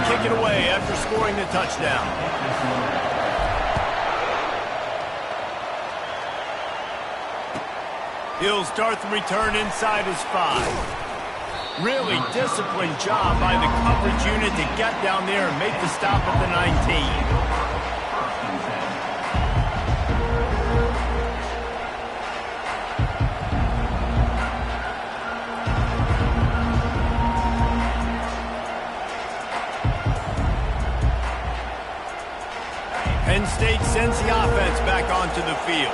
kick it away after scoring the touchdown. He'll start the return inside his 5. Really disciplined job by the coverage unit to get down there and make the stop at the 19. Penn State sends the offense back onto the field.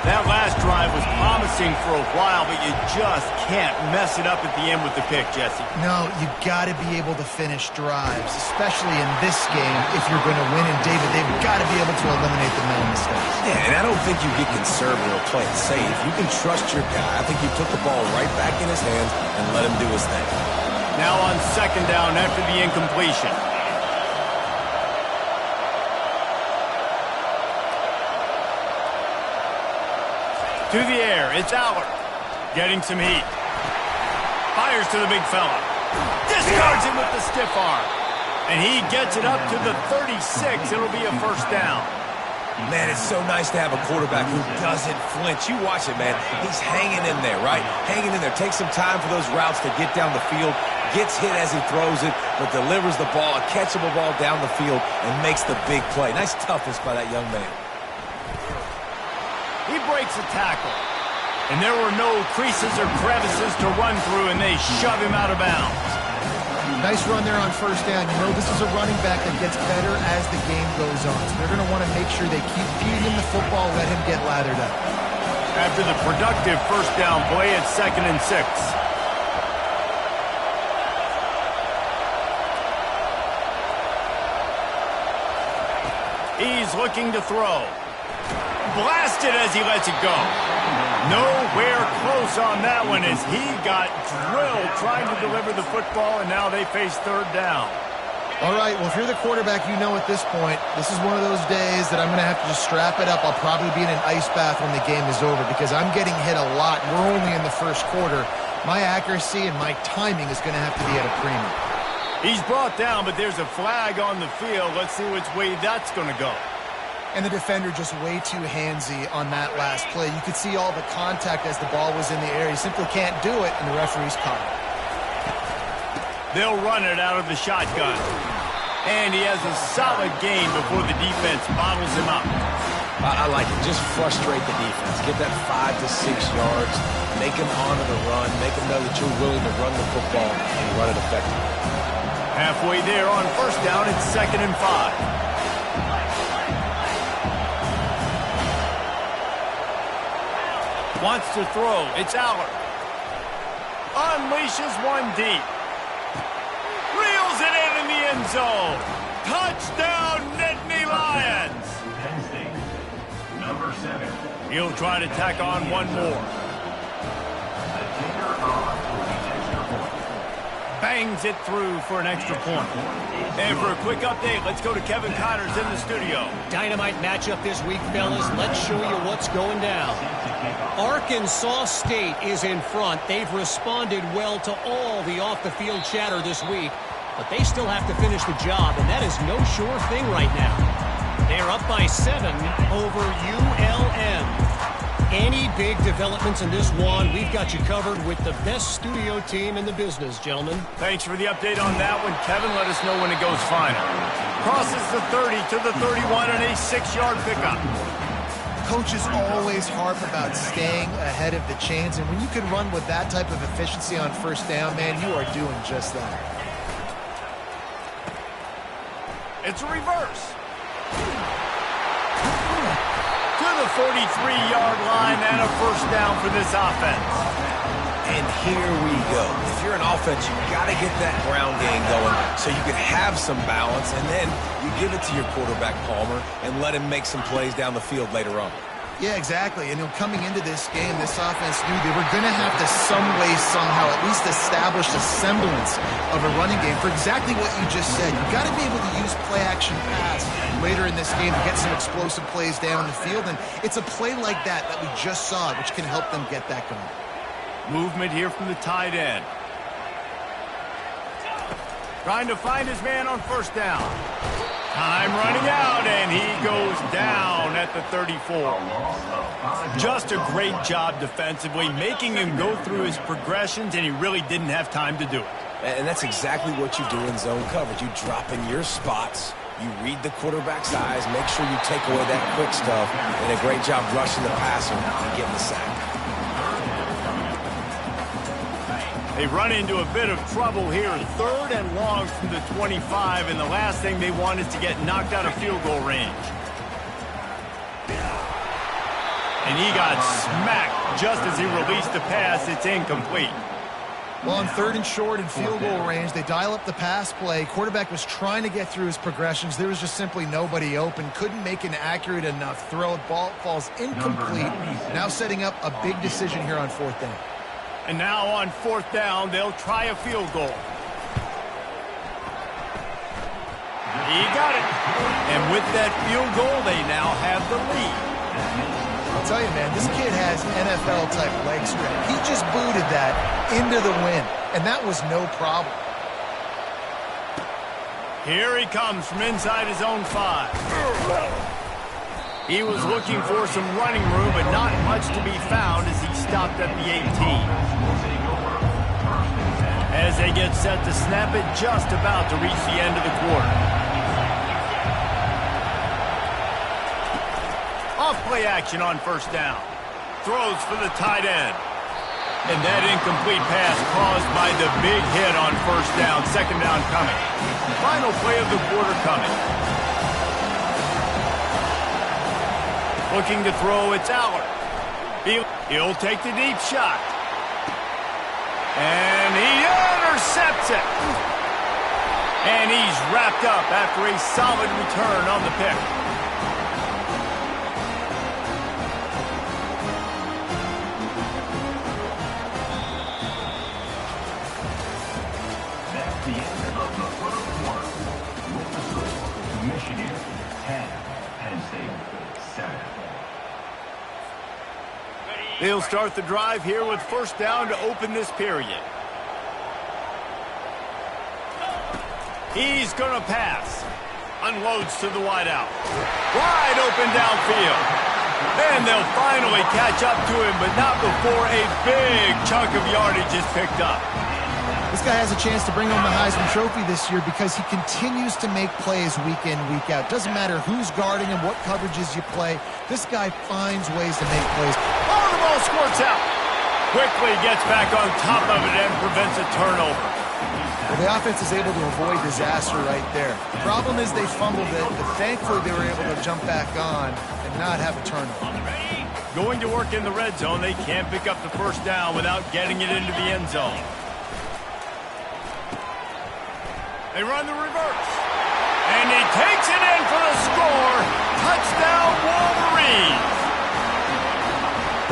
That last drive was promising for a while, but you just can't mess it up at the end with the pick, Jesse. No, you got to be able to finish drives, especially in this game if you're going to win. And, David, they've got to be able to eliminate the mental mistakes. Yeah, and I don't think you get conservative or play it safe. You can trust your guy. I think you took the ball right back in his hands and let him do his thing. Now on second down after the incompletion. To the air, it's Allard. Getting some heat. Fires to the big fella. Discards him with the stiff arm. And he gets it up to the 36. It'll be a first down. Man, it's so nice to have a quarterback who doesn't flinch. You watch it, man. He's hanging in there, right? Hanging in there. Takes some time for those routes to get down the field. Gets hit as he throws it, but delivers the ball, a catchable ball down the field, and makes the big play. Nice toughness by that young man. He breaks a tackle. And there were no creases or crevices to run through, and they shove him out of bounds. Nice run there on first down. You know, this is a running back that gets better as the game goes on. So they're going to want to make sure they keep feeding him the football, let him get lathered up. After the productive first down play, it's 2nd and 6. He's looking to throw. Blasted as he lets it go. Nowhere close on that one as he got drilled trying to deliver the football, and now they face third down. All right, well, if you're the quarterback, you know at this point, this is one of those days that I'm going to have to just strap it up. I'll probably be in an ice bath when the game is over because I'm getting hit a lot. We're only in the first quarter. My accuracy and my timing is going to have to be at a premium. He's brought down, but there's a flag on the field. Let's see which way that's going to go. And the defender just way too handsy on that last play. You could see all the contact as the ball was in the air. He simply can't do it, and the referee's caught it. They'll run it out of the shotgun. And he has a solid gain before the defense bottles him up. I like it. Just frustrate the defense. Get that 5 to 6 yards. Make them honor the run. Make them know that you're willing to run the football and run it effectively. Halfway there on first down, it's 2nd and 5. Wants to throw. It's Allard. Unleashes one deep. Reels it in the end zone. Touchdown, Nittany Lions. Penn State, number 7. He'll try to tack on one more. The kicker on for the extra point. Bangs it through for an extra point. And for a quick update, let's go to Kevin Connors in the studio. Dynamite matchup this week, fellas. Let's show you what's going down. Arkansas State is in front. They've responded well to all the off-the-field chatter this week, but they still have to finish the job, and that is no sure thing right now. They're up by 7 over ULM. Any big developments in this one, we've got you covered with the best studio team in the business, gentlemen. Thanks for the update on that one, Kevin. Let us know when it goes final. Crosses the 30 to the 31 and a 6-yard pickup. Coaches always harp about staying ahead of the chains, and when you can run with that type of efficiency on first down, man, you are doing just that. It's a reverse. To the 43-yard line and a first down for this offense. And here we go. If you're an offense, you got to get that ground game going so you can have some balance, and then you give it to your quarterback, Palmer, and let him make some plays down the field later on. Yeah, exactly. And coming into this game, this offense knew they were going to have to some way, somehow, at least establish a semblance of a running game for exactly what you just said. You got to be able to use play-action pass later in this game to get some explosive plays down the field, and it's a play like that we just saw, which can help them get that going. Movement here from the tight end. Trying to find his man on first down. Time running out, and he goes down at the 34. Just a great job defensively, making him go through his progressions, and he really didn't have time to do it. And that's exactly what you do in zone coverage. You drop in your spots, you read the quarterback's eyes, make sure you take away that quick stuff, and a great job rushing the passer and getting the sack. They run into a bit of trouble here. 3rd and long from the 25, and the last thing they want is to get knocked out of field goal range. And he got smacked just as he released the pass. It's incomplete. Well, on 3rd and short and field goal range, they dial up the pass play. Quarterback was trying to get through his progressions. There was just simply nobody open. Couldn't make an accurate enough throw. Ball falls incomplete. Now setting up a big decision here on 4th down. And now on 4th down, they'll try a field goal. He got it. And with that field goal, they now have the lead. I'll tell you, man, this kid has NFL-type leg strength. He just booted that into the wind, and that was no problem. Here he comes from inside his own 5. He was looking for some running room, but not much to be found as he stopped at the 18. As they get set to snap it, just about to reach the end of the quarter. Off-play action on 1st down. Throws for the tight end. And that incomplete pass caused by the big hit on 1st down. 2nd down coming. Final play of the quarter coming. Looking to throw, it's Allard. He'll take the deep shot. And he intercepts it. And he's wrapped up after a solid return on the pick. They'll start the drive here with 1st down to open this period. He's going to pass. Unloads to the wideout. Wide open downfield. And they'll finally catch up to him, but not before a big chunk of yardage is picked up. This guy has a chance to bring home the Heisman Trophy this year because he continues to make plays week in, week out. Doesn't matter who's guarding him, what coverages you play. This guy finds ways to make plays. Oh, the ball squirts out. Quickly gets back on top of it and prevents a turnover. Well, the offense is able to avoid disaster right there. The problem is they fumbled it, but thankfully they were able to jump back on and not have a turnover. Going to work in the red zone, they can't pick up the 1st down without getting it into the end zone. They run the reverse. And he takes it in for the score. Touchdown, Wolverines.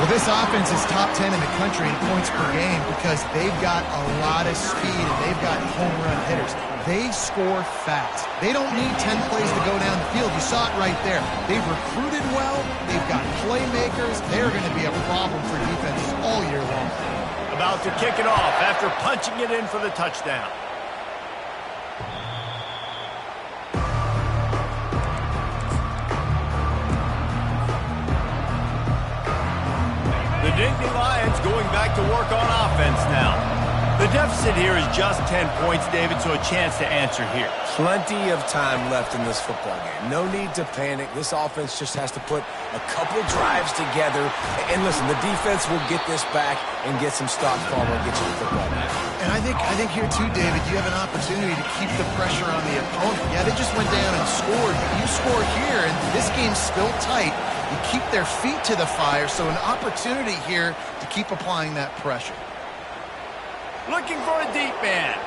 Well, this offense is top 10 in the country in points per game because they've got a lot of speed and they've got home run hitters. They score fast. They don't need 10 plays to go down the field. You saw it right there. They've recruited well. They've got playmakers. They're going to be a problem for defenses all year long. About to kick it off after punching it in for the touchdown. The Nittany Lions going back to work on offense now. The deficit here is just 10 points, David, so a chance to answer here. Plenty of time left in this football game. No need to panic. This offense just has to put a couple drives together. And listen, the defense will get this back and get some stops forward and get you the football back. And I think here too, David, you have an opportunity to keep the pressure on the opponent. Yeah, they just went down and scored, but you score here, and this game's still tight. You keep their feet to the fire, so an opportunity here to keep applying that pressure. Looking for a deep man.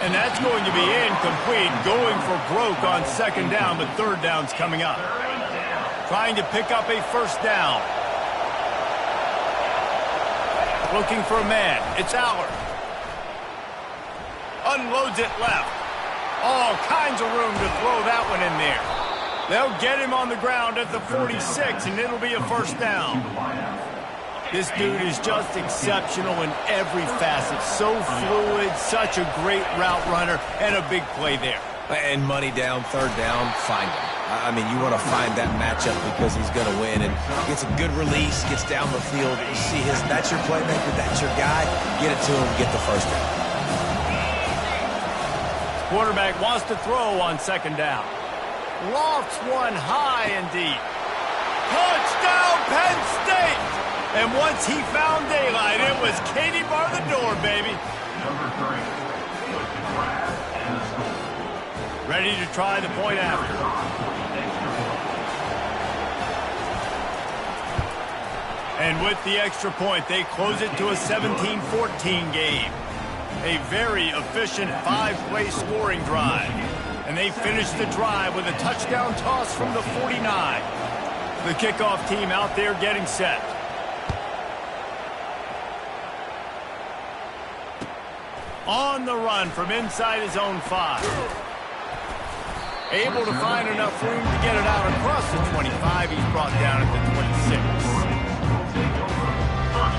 And that's going to be incomplete. Going for broke on 2nd down, but 3rd down's coming up. Trying to pick up a 1st down. Looking for a man. It's Allard. Unloads it left. All kinds of room to throw that one in there. They'll get him on the ground at the 46, and it'll be a 1st down. This dude is just exceptional in every facet. So fluid, such a great route runner, and a big play there. And money down, third down, find him. I mean, you want to find that matchup because he's going to win. And gets a good release, gets down the field. You see that's your playmaker, that's your guy. Get it to him, get the first down. Quarterback wants to throw on second down. Lofts one high and deep. Touchdown, Penn State! And once he found daylight, it was Katie bar the door, baby. Number 3, with the grab and the score. Ready to try the point after. And with the extra point, they close it to a 17-14 game. A very efficient 5-play scoring drive. And they finish the drive with a touchdown toss from the 49. The kickoff team out there getting set. On the run from inside his own 5. Able to find enough room to get it out across the 25. He's brought down at the 26.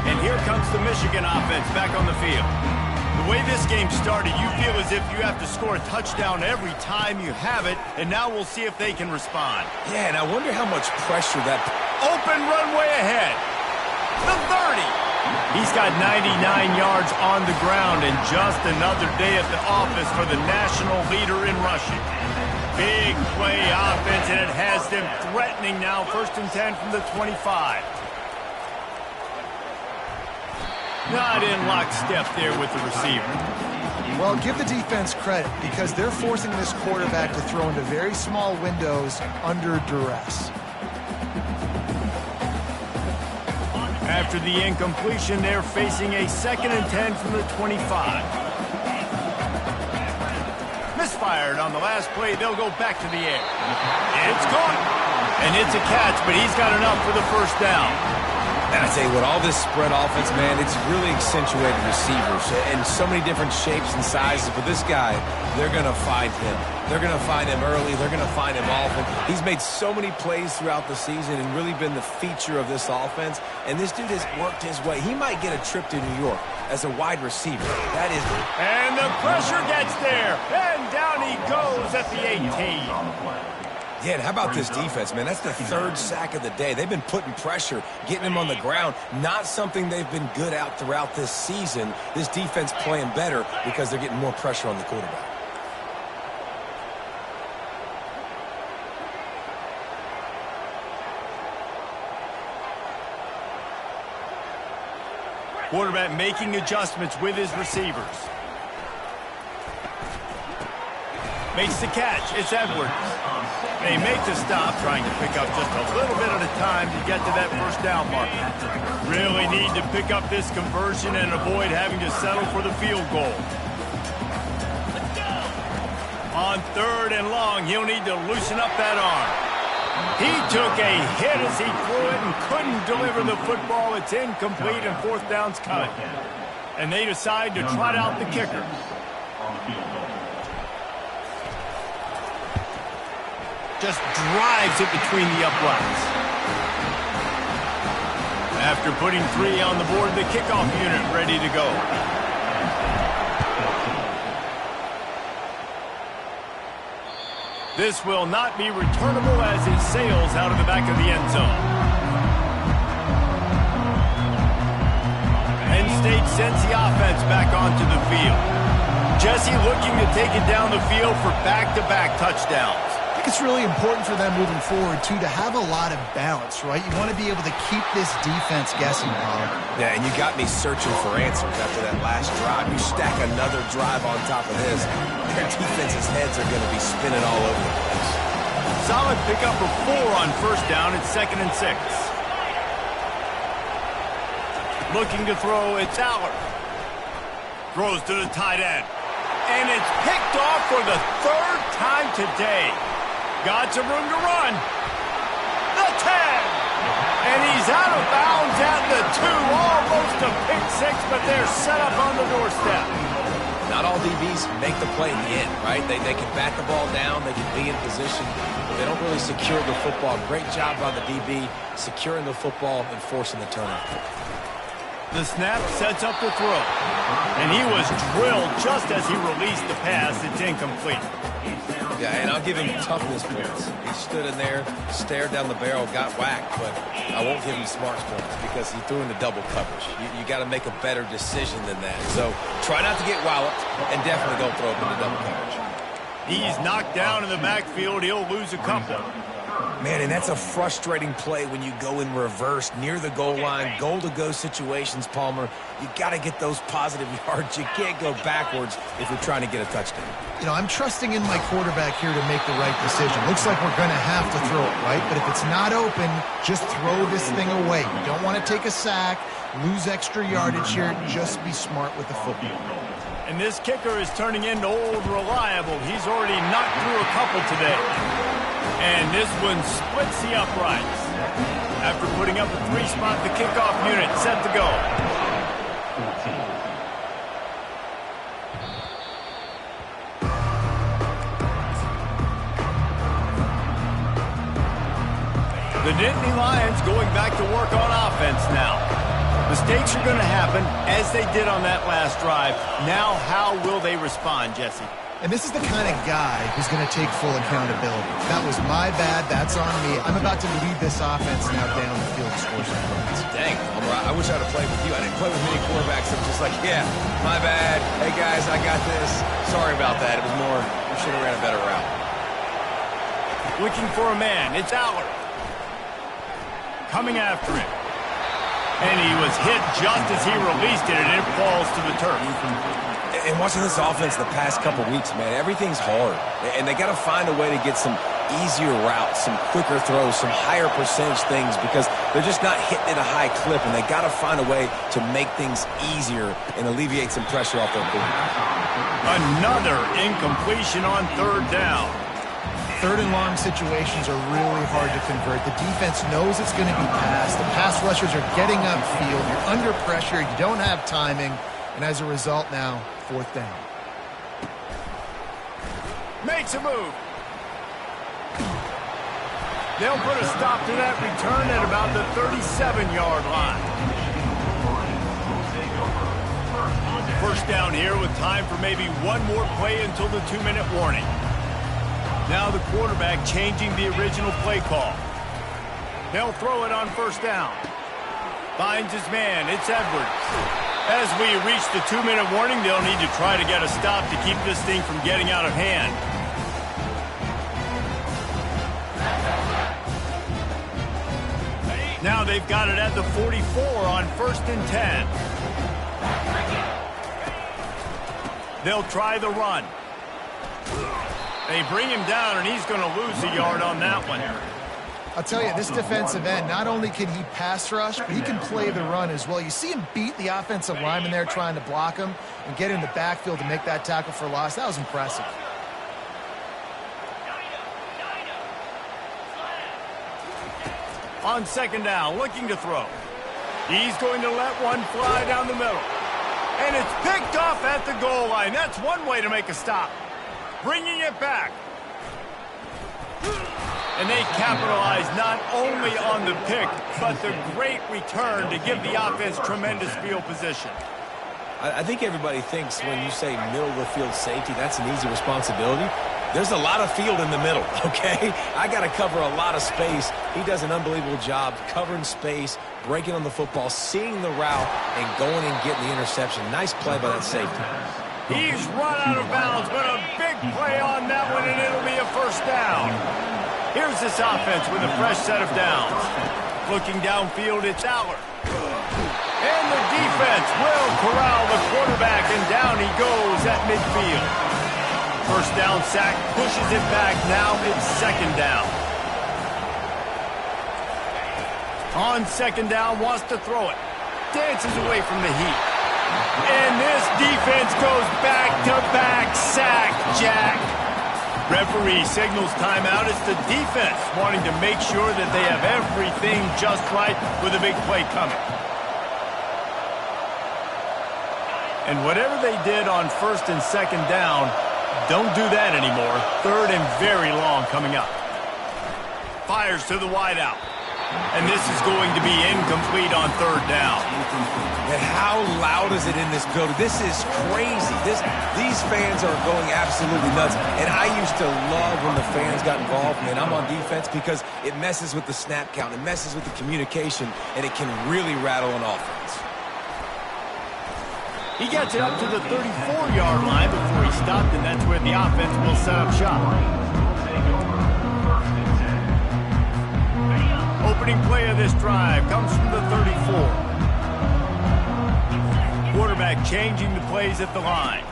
And here comes the Michigan offense back on the field. The way this game started, you feel as if you have to score a touchdown every time you have it, and now we'll see if they can respond. Yeah, and I wonder how much pressure that... Open runway ahead. The 30. He's got 99 yards on the ground and just another day at the office for the national leader in rushing. Big play offense, and it has them threatening now. 1st and 10 from the 25. Not in lockstep there with the receiver. Well, give the defense credit because they're forcing this quarterback to throw into very small windows under duress. After the incompletion, they're facing a 2nd and 10 from the 25. Misfired on the last play. They'll go back to the air. It's caught. And it's a catch, but he's got enough for the first down. And I tell you what, all this spread offense, man, it's really accentuated receivers in so many different shapes and sizes. But this guy, they're going to find him. They're going to find him early. They're going to find him often. He's made so many plays throughout the season and really been the feature of this offense. And this dude has worked his way. He might get a trip to New York as a wide receiver. That is... And the pressure gets there. And down he goes at the 18. Yeah, and how about this defense, man? That's the 3rd sack of the day. They've been putting pressure, getting him on the ground. Not something they've been good at throughout this season. This defense playing better because they're getting more pressure on the quarterback. Quarterback making adjustments with his receivers. Makes the catch. It's Edwards. They make the stop, trying to pick up just a little bit at a time to get to that first down mark. Really need to pick up this conversion and avoid having to settle for the field goal. On 3rd and long, he'll need to loosen up that arm. He took a hit as he threw it and couldn't deliver the football. It's incomplete and 4th down's cut. And they decide to trot out the kicker. Just drives it between the uprights. After putting 3 on the board, the kickoff unit ready to go. This will not be returnable as it sails out of the back of the end zone. Penn State sends the offense back onto the field. Jesse looking to take it down the field for back-to-back touchdowns. I think it's really important for them moving forward, too, to have a lot of balance, right? You want to be able to keep this defense guessing, Bob. Yeah, and you got me searching for answers after that last drive. You stack another drive on top of this, their defense's heads are going to be spinning all over the place. Solid pickup of 4 on 1st down. It's 2nd and 6. Looking to throw, it's Aller. Throws to the tight end. And it's picked off for the 3rd time today. Got some room to run. The 10. And he's out of bounds at the 2. Almost a pick 6, but they're set up on the doorstep. Not all DBs make the play in the end, right? They can bat the ball down. They can be in position. But they don't really secure the football. Great job by the DB securing the football and forcing the turnover. The snap sets up the throw. And he was drilled just as he released the pass. It's incomplete. Yeah, and I'll give him toughness points. He stood in there, stared down the barrel, got whacked, but I won't give him smarts points because he threw into double coverage. You got to make a better decision than that. So try not to get walloped and definitely don't throw up into double coverage. He's knocked down in the backfield. He'll lose a couple. Man, and that's a frustrating play when you go in reverse near the goal line, goal-to-go situations, Palmer. You got to get those positive yards. You can't go backwards if you're trying to get a touchdown. You know, I'm trusting in my quarterback here to make the right decision. Looks like we're going to have to throw it, right? But if it's not open, just throw this thing away. You don't want to take a sack, lose extra yardage here. Just be smart with the football. And this kicker is turning into old reliable. He's already knocked through a couple today. And this one splits the uprights. After putting up a 3-spot, the kickoff unit set to go. The Nittany Lions going back to work on offense now. Mistakes are going to happen as they did on that last drive. Now, how will they respond, Jesse? And this is the kind of guy who's going to take full accountability. That was my bad. That's on me. I'm about to lead this offense now down the field to score some points. Dang, I wish I would have played with you. I didn't play with many quarterbacks that were just like, yeah, my bad. Hey, guys, I got this. Sorry about that. It was more, we should have ran a better route. Looking for a man. It's Aller. Coming after him. And he was hit just as he released it, and it falls to the turf. And watching this offense the past couple weeks, man, everything's hard. And they got to find a way to get some easier routes, some quicker throws, some higher percentage things because they're just not hitting at a high clip, and they got to find a way to make things easier and alleviate some pressure off their quarterback. Another incompletion on third down. Third and long situations are really hard to convert. The defense knows it's going to be passed. The pass rushers are getting upfield. You're under pressure. You don't have timing. And as a result now, fourth down. Makes a move. They'll put a stop to that return at about the 37-yard line. First down here with time for maybe one more play until the 2-minute warning. Now the quarterback changing the original play call. They'll throw it on first down. Finds his man. It's Edwards. As we reach the 2-minute warning, they'll need to try to get a stop to keep this thing from getting out of hand. Now they've got it at the 44 on 1st and 10. They'll try the run. They bring him down, and he's going to lose a yard on that one. I'll tell you, this defensive end, not only can he pass rush, but he can play the run as well. You see him beat the offensive lineman there trying to block him and get in the backfield to make that tackle for loss. That was impressive. On second down, looking to throw. He's going to let one fly down the middle. And it's picked off at the goal line. That's one way to make a stop. Bringing it back. And they capitalize not only on the pick, but the great return to give the offense tremendous field position. I think everybody thinks when you say middle of the field safety, that's an easy responsibility. There's a lot of field in the middle, okay? I got to cover a lot of space. He does an unbelievable job covering space, breaking on the football, seeing the route, and going and getting the interception. Nice play by that safety. He's run out of bounds, but a big play on that one, and it'll be a first down. Here's this offense with a fresh set of downs. Looking downfield, it's Aller. And the defense will corral the quarterback, and down he goes at midfield. First down sack, pushes it back. Now it's second down. On second down, wants to throw it. Dances away from the heat. And this defense goes back-to-back sack, Jack. Referee signals timeout. It's the defense wanting to make sure that they have everything just right with a big play coming. And whatever they did on first and second down, don't do that anymore. Third and very long coming up. Fires to the wideout. And this is going to be incomplete on third down. And how loud is it in this building? This is crazy. These fans are going absolutely nuts. And I used to love when the fans got involved, and I'm on defense because it messes with the snap count, it messes with the communication, and it can really rattle an offense. He gets it up to the 34-yard line before he stopped, and that's where the offense will set up shop. Opening play of this drive comes from the 34. Quarterback changing the plays at the line.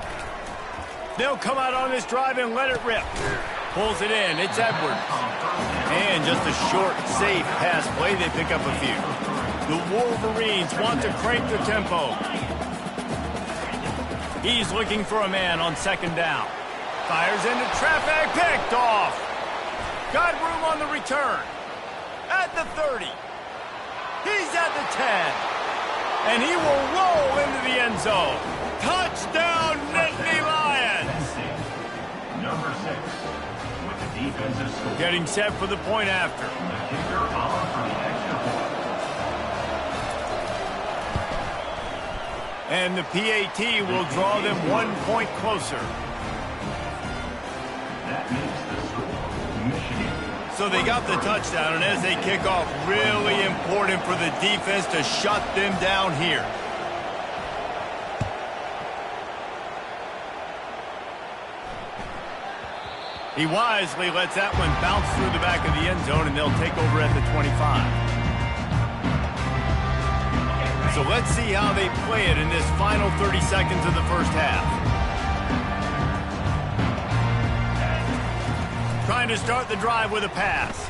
They'll come out on this drive and let it rip. Pulls it in. It's Edwards. And just a short, safe pass play. They pick up a few. The Wolverines want to crank the tempo. He's looking for a man on second down. Fires into traffic. Picked off. Got room on the return. At the 30. He's at the 10. And he will roll into the end zone. Touchdown, Nittany Lions! Number 6, with the defensive score. Getting set for the point after. The kicker off from the extra point. And the PAT will draw them 1 point closer. That makes the score Michigan. So they got the touchdown, and as they kick off, really important for the defense to shut them down here. He wisely lets that one bounce through the back of the end zone, and they'll take over at the 25. So let's see how they play it in this final 30 seconds of the first half. Trying to start the drive with a pass.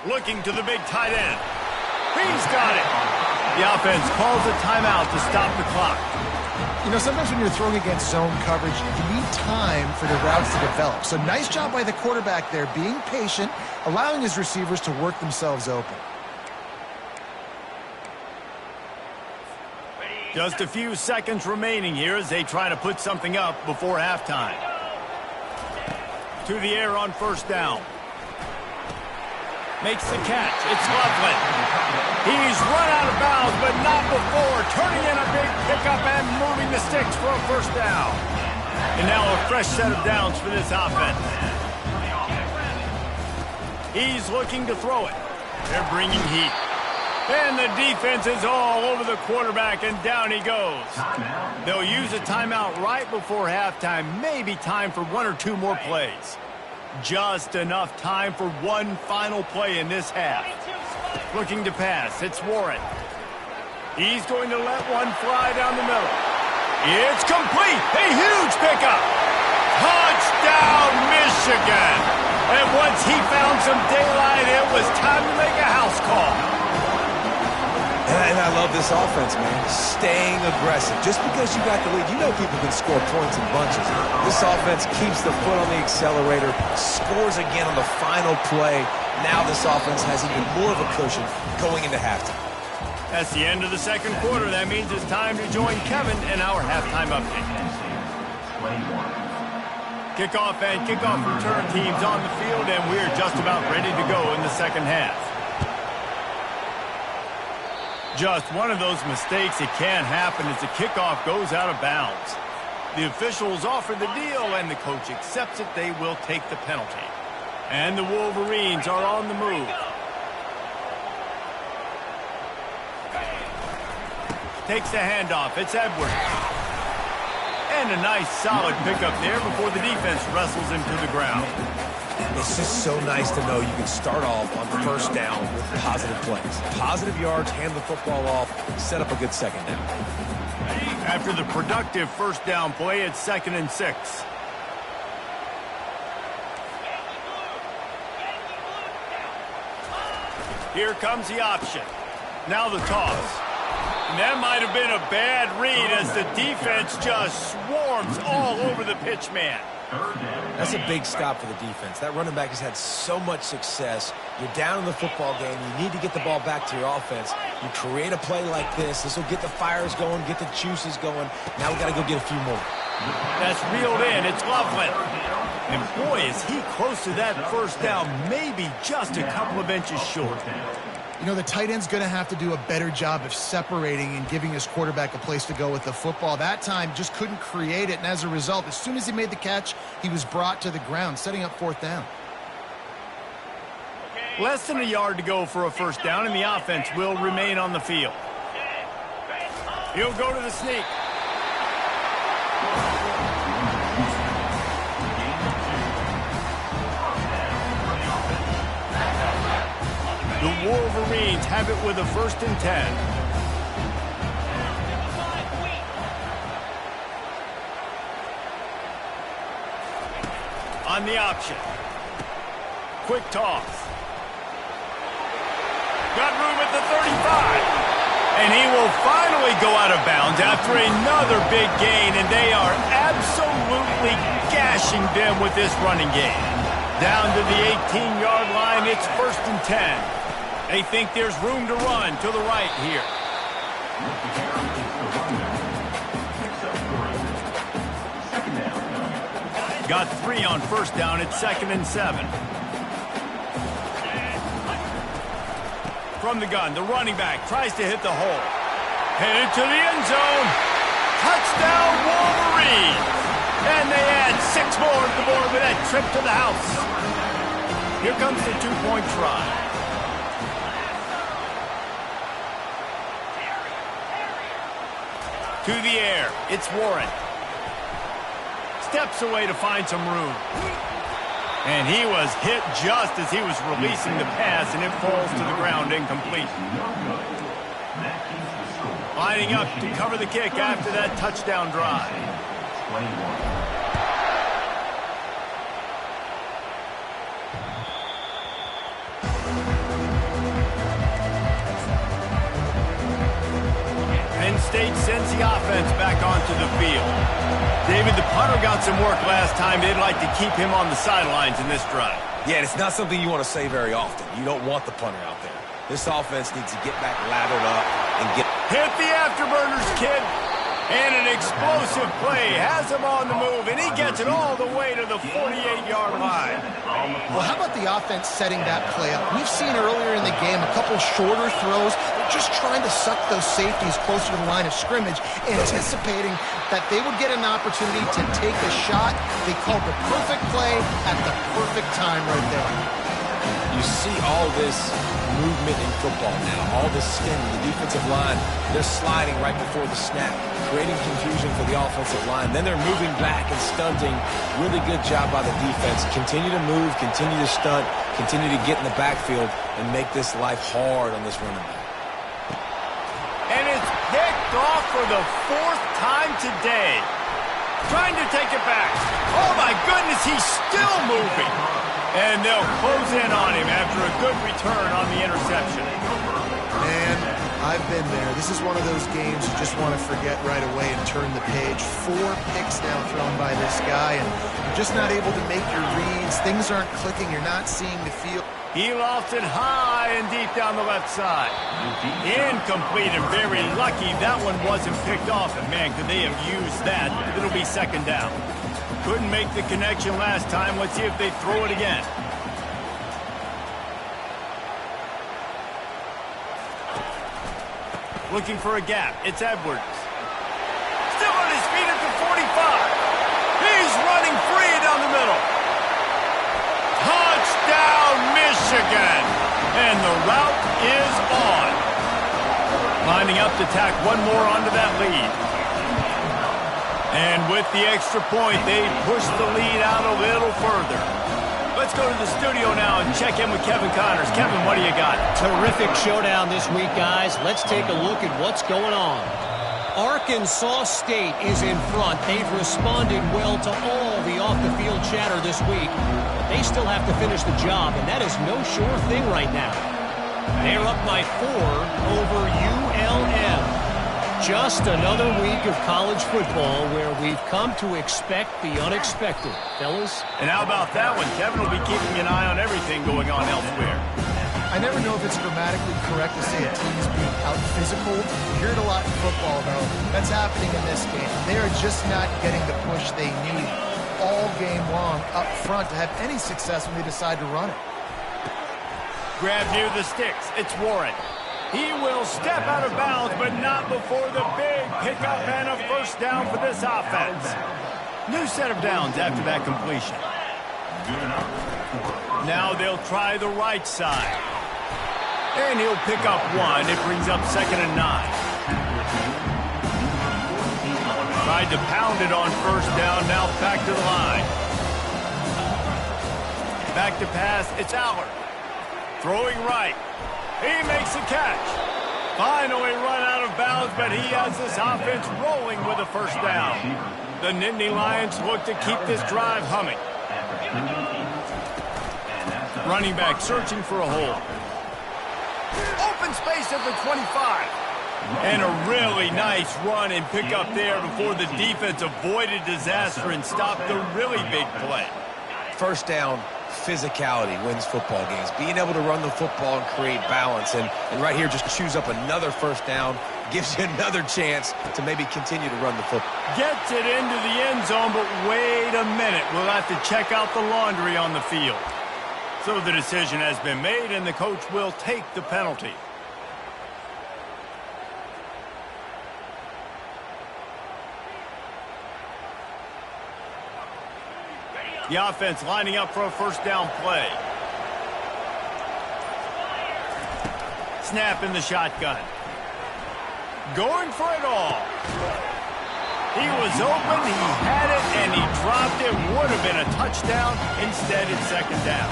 Looking to the big tight end. He's got it. The offense calls a timeout to stop the clock. You know, sometimes when you're throwing against zone coverage, you need time for the routes to develop. So nice job by the quarterback there, being patient, allowing his receivers to work themselves open. Just a few seconds remaining here as they try to put something up before halftime. To the air on first down. Makes the catch. It's Loveland. He's run out of bounds, but not before. Turning in a big pickup and moving the sticks for a first down. And now a fresh set of downs for this offense. He's looking to throw it. They're bringing heat. And the defense is all over the quarterback, and down he goes. They'll use a timeout right before halftime. Maybe time for 1 or 2 more plays. Just enough time for one final play in this half. Looking to pass. It's Warren. He's going to let one fly down the middle. It's complete. A huge pickup. Touchdown, Michigan. And once he found some daylight, it was time to make a house call. And I love this offense, man. Staying aggressive. Just because you got the lead, you know people can score points in bunches. This offense keeps the foot on the accelerator, scores again on the final play. Now this offense has even more of a cushion going into halftime. That's the end of the second quarter. That means it's time to join Kevin in our halftime update. Kickoff and kickoff return teams on the field, and we're just about ready to go in the second half. Just one of those mistakes that can happen as the kickoff goes out of bounds. The officials offer the deal, and the coach accepts it. They will take the penalty. And the Wolverines are on the move. Takes the handoff. It's Edwards. And a nice solid pickup there before the defense wrestles him to the ground. It's just so nice to know you can start off on the first down with positive plays. Positive yards, hand the football off, set up a good second down. After the productive first down play, it's 2nd and 6. Here comes the option. Now the toss. And that might have been a bad read as the defense just swarms all over the pitch man. That's a big stop for the defense. That running back has had so much success. You're down in the football game. You need to get the ball back to your offense. You create a play like this. This will get the fires going, get the juices going. Now we got to go get a few more. That's reeled in. It's Loveland. And boy, is he close to that first down, maybe just a couple of inches short. You know, the tight end's going to have to do a better job of separating and giving his quarterback a place to go with the football. That time just couldn't create it, and as a result, as soon as he made the catch, he was brought to the ground, setting up fourth down. Less than a yard to go for a first down, and the offense will remain on the field. He'll go to the sneak. The Wolverines have it with a 1st and 10. On the option. Quick toss. Got room at the 35. And he will finally go out of bounds after another big gain, and they are absolutely gashing them with this running game. Down to the 18-yard line, it's 1st and 10. They think there's room to run to the right here. Got 3 on first down. It's 2nd and 7. From the gun, the running back tries to hit the hole. Headed to the end zone. Touchdown, Wolverines! And they add 6 more to the board with that trip to the house. Here comes the 2-point try. To the air, it's Warren. Steps away to find some room. And he was hit just as he was releasing the pass, and it falls to the ground incomplete. Lining up to cover the kick after that touchdown drive. Penn State sends the offense back onto the field. David, the punter got some work last time. They'd like to keep him on the sidelines in this drive. Yeah, it's not something you want to say very often. You don't want the punter out there. This offense needs to get back lathered up and get... Hit the afterburners, kid. And an explosive play has him on the move, and he gets it all the way to the 48-yard line. Well, how about the offense setting that play up? We've seen earlier in the game a couple shorter throws. They're just trying to suck those safeties closer to the line of scrimmage, anticipating that they would get an opportunity to take a shot. They called the perfect play at the perfect time right there. You see all this movement in football now, all this spin. The defensive line, they're sliding right before the snap, creating confusion for the offensive line. Then they're moving back and stunting. Really good job by the defense. Continue to move, continue to stunt, continue to get in the backfield and make this life hard on this running back. And it's picked off for the 4th time today. Trying to take it back. Oh, my goodness, he's still moving. And they'll close in on him after a good return on the interception. Man, I've been there. This is one of those games you just want to forget right away and turn the page. 4 picks now thrown by this guy, and you're just not able to make your reads. Things aren't clicking. You're not seeing the field. He lost it high and deep down the left side. Incomplete, and very lucky that one wasn't picked off. And, man, could they have used that? It'll be 2nd down. Couldn't make the connection last time. Let's see if they throw it again. Looking for a gap. It's Edwards. Still on his feet at the 45. He's running free down the middle. Touchdown, Michigan. And the route is on. Lining up to tack one more onto that lead. And with the extra point, they push the lead out a little further. Let's go to the studio now and check in with Kevin Connors. Kevin, what do you got? Terrific showdown this week, guys. Let's take a look at what's going on. Arkansas State is in front. They've responded well to all the off-the-field chatter this week. But they still have to finish the job, and that is no sure thing right now. They're up by 4 over ULM. Just another week of college football where we've come to expect the unexpected, fellas. And how about that one? Kevin will be keeping an eye on everything going on elsewhere. I never know if it's grammatically correct to say a team is being out-physical. You hear it a lot in football, though. That's happening in this game. They are just not getting the push they need all game long up front to have any success when they decide to run it. grab near the sticks. It's Warren. He will step out of bounds, but not before the big pickup and a first down for this offense. New set of downs after that completion. Now they'll try the right side. And he'll pick up one. It brings up 2nd and 9. Tried to pound it on first down. Now back to the line. Back to pass. It's Allard. Throwing right. He makes a catch. Finally run out of bounds, but he has this offense rolling with a first down. The Nittany Lions look to keep this drive humming. Running back searching for a hole. Open space at the 25. And a really nice run and pick up there before the defense avoided disaster and stopped the really big play. First down, physicality wins football games. Being able to run the football and create balance. And right here, just choose up another first down. Gives you another chance to maybe continue to run the football. Gets it into the end zone, but wait a minute. We'll have to check out the laundry on the field. So the decision has been made, and the coach will take the penalty. The offense lining up for a first down play. Snap in the shotgun. Going for it all. He was open, he had it, and he dropped it. Would have been a touchdown. Instead, it's 2nd down.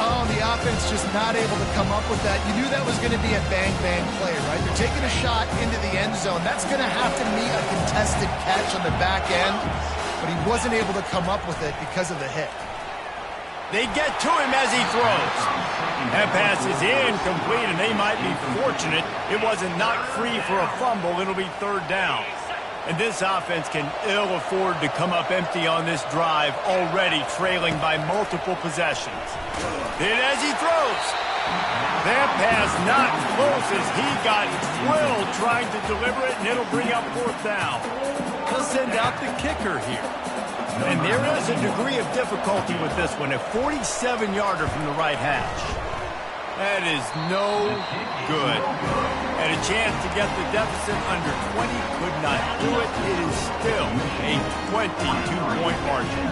Oh, the offense just not able to come up with that. You knew that was going to be a bang-bang play, right? They're taking a shot into the end zone. That's going to have to meet a contested catch on the back end, but he wasn't able to come up with it because of the hit. They get to him as he throws. That pass is incomplete, and they might be fortunate it wasn't knocked free for a fumble. It'll be 3rd down. And this offense can ill afford to come up empty on this drive, already trailing by multiple possessions. Hit as he throws. That pass not close as he got drilled trying to deliver it, and it'll bring up 4th down. They'll send out the kicker here. And there is a degree of difficulty with this one, a 47-yarder from the right hash. That is no good. Had a chance to get the deficit under 20, could not do it. It is still a 22-point margin.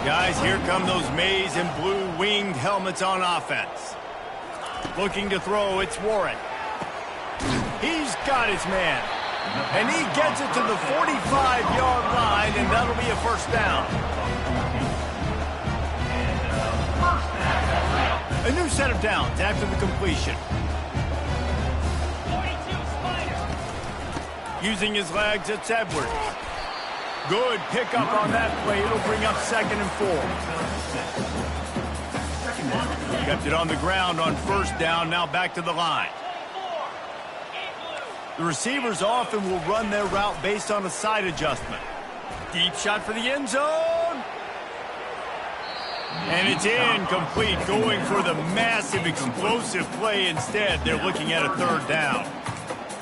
Guys, here come those maize and blue winged helmets on offense. Looking to throw, it's Warren. He's got his man. And he gets it to the 45-yard line, and that'll be a first down. A new set of downs after the completion. Using his legs, it's Edwards. Good pickup on that play. It'll bring up 2nd and 4. Kept it on the ground on first down. Now back to the line. The receivers often will run their route based on a side adjustment. Deep shot for the end zone. And it's incomplete, going for the massive explosive play instead. They're looking at a 3rd down.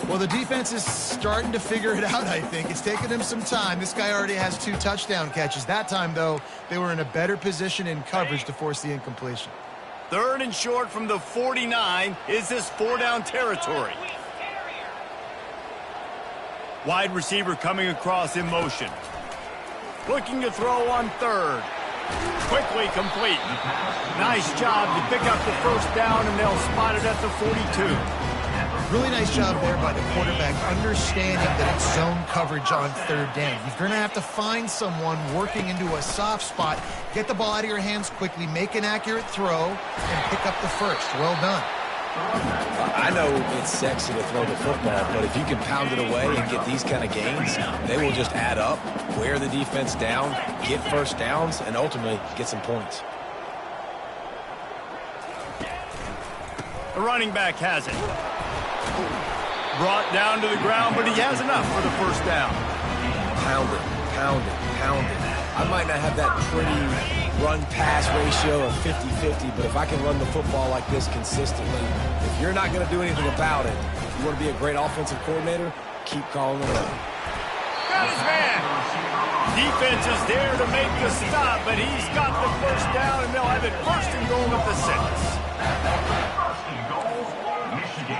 Well, the defense is starting to figure it out, I think. It's taken them some time. This guy already has 2 touchdown catches. That time, though, they were in a better position in coverage to force the incompletion. 3rd and short from the 49. Is this 4-down territory? Wide receiver coming across in motion. Looking to throw on 3rd. Quickly complete. Nice job to pick up the first down, and they'll spot it at the 42. Really nice job there by the quarterback, understanding that it's zone coverage on 3rd down. You're going to have to find someone working into a soft spot, get the ball out of your hands quickly, make an accurate throw, and pick up the first. Well done. I know it's sexy to throw the football, but if you can pound it away and get these kind of gains, they will just add up, wear the defense down, get first downs, and ultimately get some points. The running back has it. Brought down to the ground, but he has enough for the first down. Pound it, pound it, pound it. I might not have that pretty run-pass ratio of 50-50, but if I can run the football like this consistently, if you're not going to do anything about it, if you want to be a great offensive coordinator, keep calling it up. Got his man. Defense is there to make the stop, but he's got the first down, and they'll have it 1st and goal at the 6. First and goal, Michigan.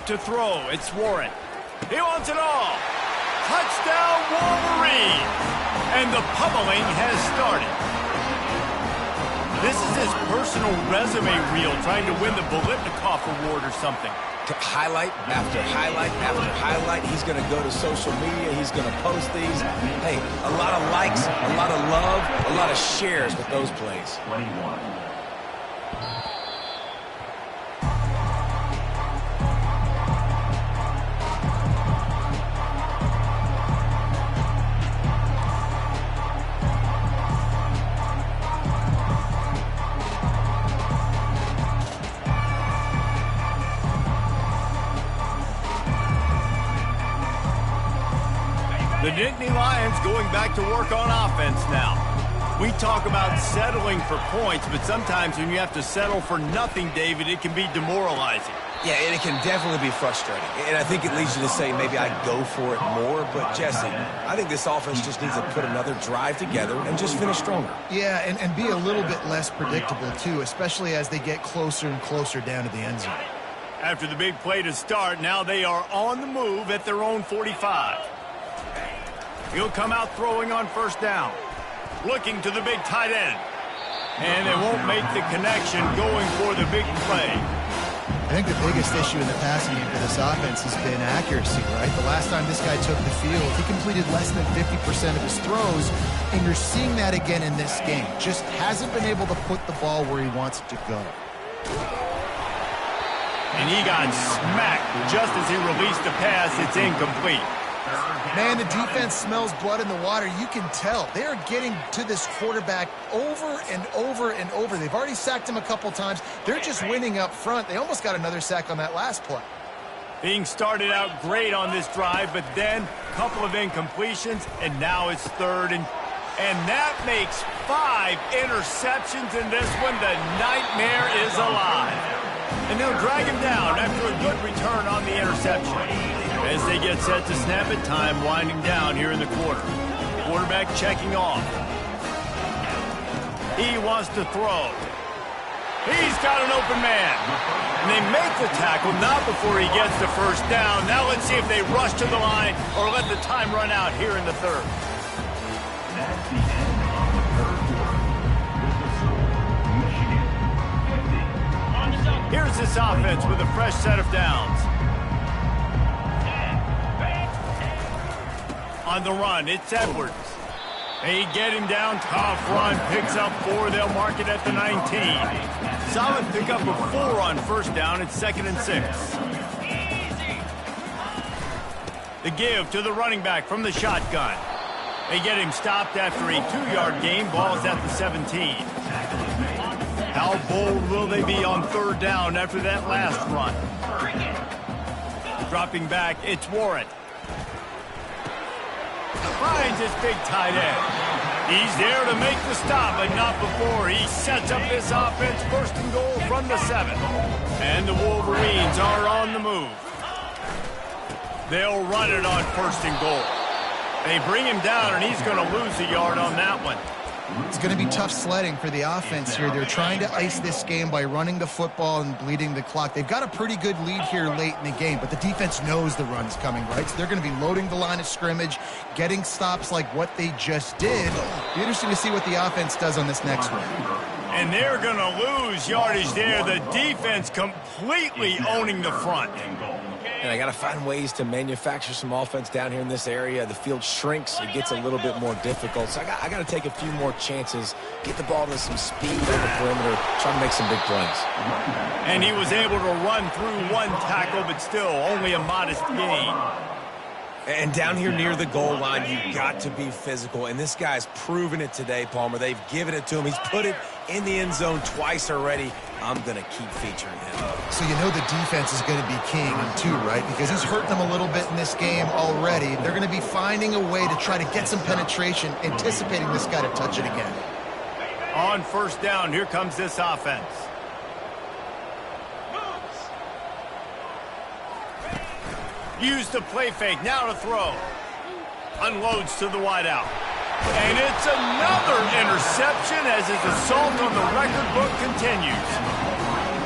To throw, it's Warren. He wants it all. Touchdown, Wolverine! And the pummeling has started. This is his personal resume reel, trying to win the Bolitnikoff Award or something. Highlight after highlight after highlight. He's going to go to social media. He's going to post these. Hey, a lot of likes, a lot of love, a lot of shares with those plays. 21. The Nittany Lions going back to work on offense now. We talk about settling for points, but sometimes when you have to settle for nothing, David, it can be demoralizing. Yeah, and it can definitely be frustrating. And I think it leads you to say maybe I'd go for it more. But, Jesse, I think this offense just needs to put another drive together and just finish stronger. Yeah, and be a little bit less predictable, too, especially as they get closer and closer down to the end zone. After the big play to start, now they are on the move at their own 45. He'll come out throwing on first down. Looking to the big tight end. And they won't make the connection going for the big play. I think the biggest issue in the passing game for this offense has been accuracy, right? The last time this guy took the field, he completed less than 50% of his throws, and you're seeing that again in this game. Just hasn't been able to put the ball where he wants it to go. And he got smacked just as he released the pass. It's incomplete. Man, the defense smells blood in the water. You can tell. They are getting to this quarterback over and over and over. They've already sacked him a couple times. They're just winning up front. They almost got another sack on that last play. Being started out great on this drive, but then a couple of incompletions, and now it's third. And that makes 5 interceptions in this one. The nightmare is alive. And they'll drag him down after a good return on the interception. As they get set to snap it, time winding down here in the quarter. Quarterback checking off. He wants to throw. He's got an open man. And they make the tackle, not before he gets the first down. Now let's see if they rush to the line or let the time run out here in the third. That's the end of the third quarter. With the score, Michigan 50. Here's this offense with a fresh set of downs. On the run, it's Edwards. They get him down, tough run, picks up 4. They'll mark it at the 19. Solid pickup of 4 on first down. It's 2nd and 6. The give to the running back from the shotgun. They get him stopped after a 2-yard gain. Ball's at the 17. How bold will they be on third down after that last run? Dropping back, it's Warren. Finds his big tight end. He's there to make the stop, but not before. He sets up this offense, 1st and goal from the 7. And the Wolverines are on the move. They'll run it on 1st and goal. They bring him down, and he's going to lose a yard on that one. It's going to be tough sledding for the offense here. They're trying to ice this game by running the football and bleeding the clock. They've got a pretty good lead here late in the game, but the defense knows the run's coming, right? So they're going to be loading the line of scrimmage, getting stops like what they just did. It'll be interesting to see what the offense does on this next one. And they're going to lose yardage there. The defense completely owning the front. And I got to find ways to manufacture some offense down here in this area. The field shrinks. It gets a little bit more difficult. So I got to take a few more chances, get the ball to some speed on the perimeter, try to make some big plays. And he was able to run through 1 tackle, but still only a modest gain. And down here near the goal line, you've got to be physical. And this guy's proven it today, Palmer. They've given it to him. He's put it in the end zone twice already. I'm going to keep featuring him. So you know the defense is going to be king, too, right? Because he's hurting them a little bit in this game already. They're going to be finding a way to try to get some penetration, anticipating this guy to touch it again. On first down, here comes this offense. Use the play fake, now to throw. Unloads to the wideout. And it's another interception as his assault on the record book continues.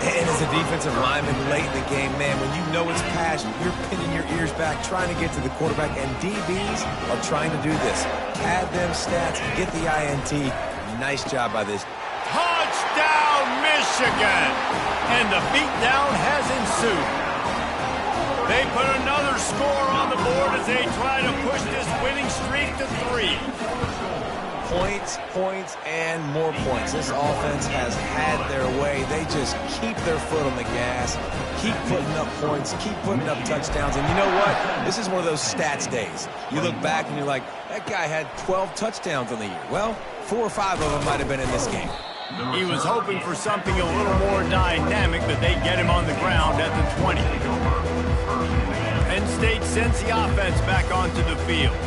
And as a defensive lineman late in the game, man, when you know it's passed, you're pinning your ears back, trying to get to the quarterback, and DBs are trying to do this. Pad them stats, get the INT. Nice job by this. Touchdown, Michigan! And the beatdown has ensued. They put another score on the board as they try to push this winning streak to 3. Points, points, and more points. This offense has had their way. They just keep their foot on the gas, keep putting up points, keep putting up touchdowns. And you know what? This is one of those stats days. You look back and you're like, that guy had 12 touchdowns on the year. Well, 4 or 5 of them might have been in this game. He was hoping for something a little more dynamic, but they get him on the ground at the 20. Penn State sends the offense back onto the field.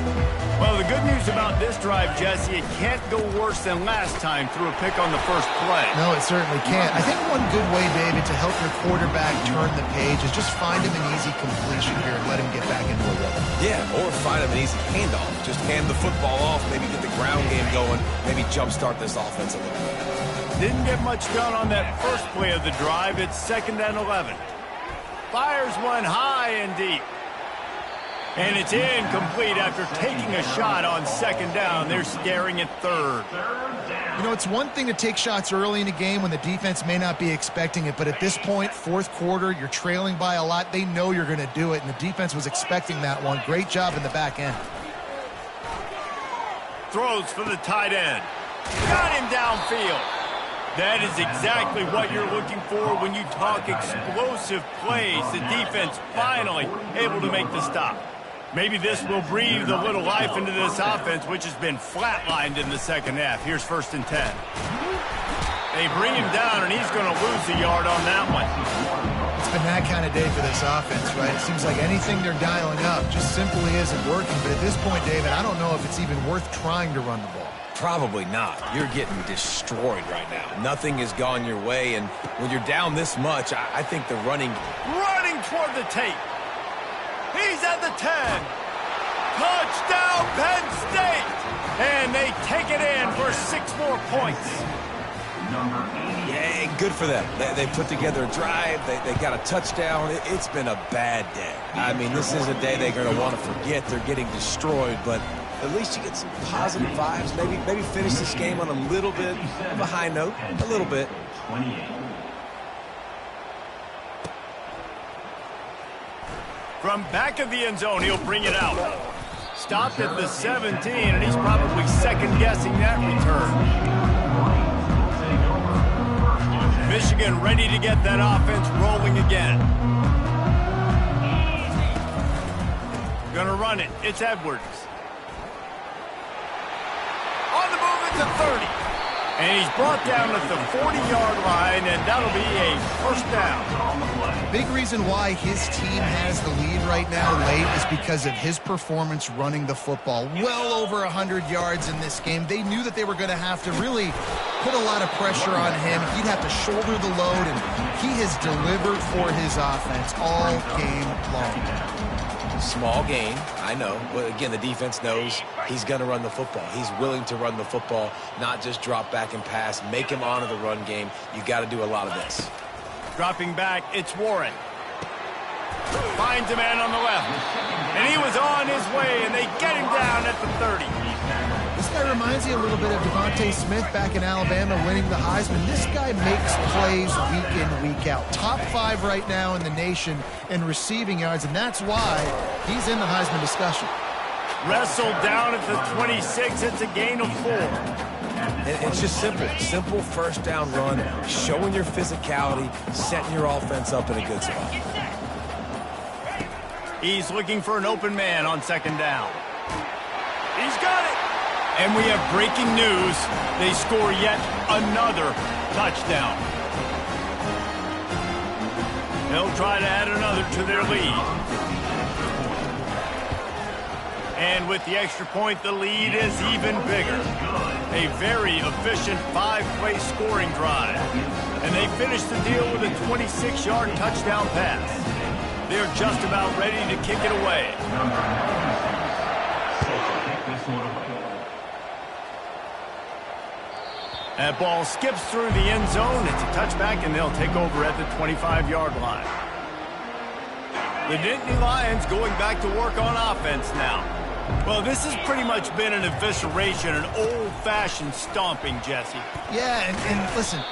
Well, the good news about this drive, Jesse, it can't go worse than last time through a pick on the first play. No, it certainly can't. I think one good way, David, to help your quarterback turn the page is just find him an easy completion here and let him get back into a rhythm. Yeah, or find him an easy handoff. Just hand the football off, maybe get the ground game going, maybe jumpstart this offense a little bit. Didn't get much done on that first play of the drive. It's 2nd and 11. Fires one high and deep. And it's incomplete after taking a shot on 2nd down. They're staring at 3rd. You know, it's one thing to take shots early in a game when the defense may not be expecting it, but at this point, 4th quarter, you're trailing by a lot. They know you're going to do it, and the defense was expecting that one. Great job in the back end. Throws for the tight end. Got him downfield. That is exactly what you're looking for when you talk explosive plays. The defense finally able to make the stop. Maybe this will breathe a little life into this offense, which has been flatlined in the second half. Here's 1st and 10. They bring him down, and he's going to lose a yard on that one. It's been that kind of day for this offense, right? It seems like anything they're dialing up just simply isn't working. But at this point, David, I don't know if it's even worth trying to run the ball. Probably not. You're getting destroyed right now. Nothing has gone your way, and when you're down this much, I think the running Toward the tape. He's at the 10. Touchdown, Penn State! And they take it in for 6 more points. Yeah, good for them. They put together a drive. They got a touchdown. It's been a bad day. I mean, this is a day they're going to want to forget. They're getting destroyed, but at least you get some positive vibes. Maybe finish this game on a little bit of a high note. A little bit. 28. From back of the end zone, he'll bring it out. Stopped at the 17, and he's probably second-guessing that return. Michigan ready to get that offense rolling again. Gonna run it. It's Edwards. On the move at the 30. And he's brought down at the 40-yard line, and that'll be a 1st down. Big reason why his team has the lead right now late is because of his performance running the football. Well over 100 yards in this game. They knew that they were going to have to really put a lot of pressure on him. He'd have to shoulder the load, and he has delivered for his offense all game long. Small gain, I know. But again, the defense knows he's going to run the football. He's willing to run the football, not just drop back and pass. Make him honor the run game. You got to do a lot of this. Dropping back, it's Warren. Finds a man on the left. And he was on his way, and they get him down at the 30. This guy reminds you a little bit of Devontae Smith back in Alabama winning the Heisman. This guy makes plays week in, week out. Top 5 right now in the nation in receiving yards, and that's why he's in the Heisman discussion. Wrestled down at the 26. It's a gain of 4. It's just simple. Simple 1st down run, showing your physicality, setting your offense up in a good spot. He's looking for an open man on 2nd down. He's got it. And we have breaking news. They score yet another touchdown. They'll try to add another to their lead. And with the extra point, the lead is even bigger. A very efficient 5-play scoring drive. And they finish the deal with a 26-yard touchdown pass. They're just about ready to kick it away. That ball skips through the end zone. It's a touchback, and they'll take over at the 25-yard line. The Nittany Lions going back to work on offense now. Well, this has pretty much been an evisceration, an old-fashioned stomping, Jesse. Yeah, and listen,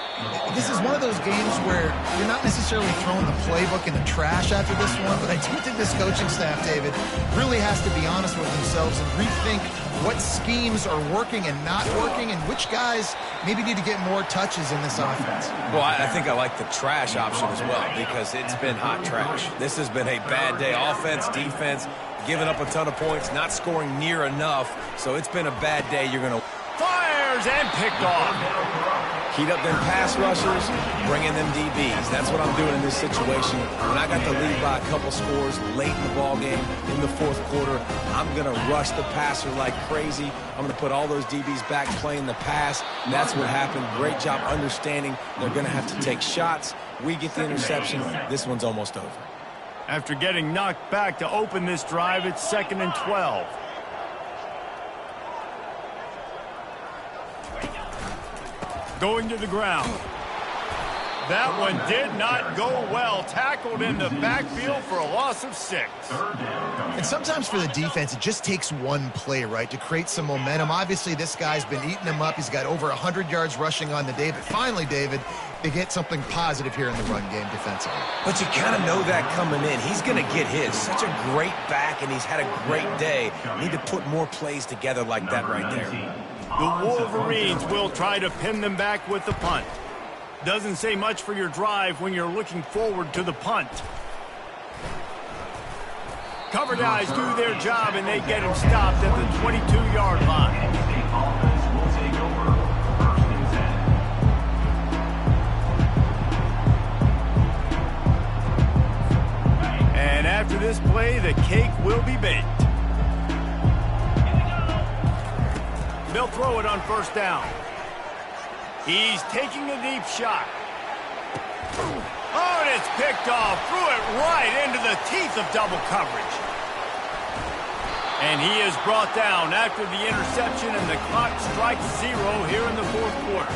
this is one of those games where you're not necessarily throwing the playbook in the trash after this one, but I do think this coaching staff, David, really has to be honest with themselves and rethink what schemes are working and not working and which guys maybe need to get more touches in this offense. Well, I think I like the trash option as well because it's been hot trash. This has been a bad day. Offense, defense, giving up a ton of points, not scoring near enough. So it's been a bad day. You're going to Fires and picked off. heat up them pass rushers, bring in them DBs. That's what I'm doing in this situation. When I got the lead by a couple scores late in the ball game, in the fourth quarter, I'm going to rush the passer like crazy. I'm going to put all those DBs back playing the pass. And that's what happened. Great job understanding they're going to have to take shots. We get the interception. This one's almost over. After getting knocked back to open this drive, it's 2nd and 12. Going to the ground. That one did not go well. Tackled in the backfield for a loss of 6. And sometimes for the defense, it just takes one play, right, to create some momentum. Obviously, this guy's been eating them up. He's got over 100 yards rushing on the day. But finally, David, they get something positive here in the run game defensively. But you kind of know that coming in. He's going to get his. Such a great back, and he's had a great day. Need to put more plays together like that right there. The Wolverines will try to pin them back with the punt. Doesn't say much for your drive when you're looking forward to the punt. Cover guys do their job, and they get him stopped at the 22-yard line. Offense will take over. 1st and 10. And after this play, the cake will be baked. They'll throw it on 1st down. He's taking a deep shot. Oh, and it's picked off. Threw it right into the teeth of double coverage. And he is brought down after the interception, and the clock strikes 0 here in the fourth quarter.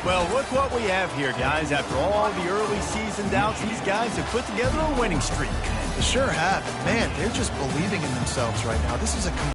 Well, look what we have here, guys. After all the early season doubts, these guys have put together a winning streak. They sure have. And man, they're just believing in themselves right now. This is a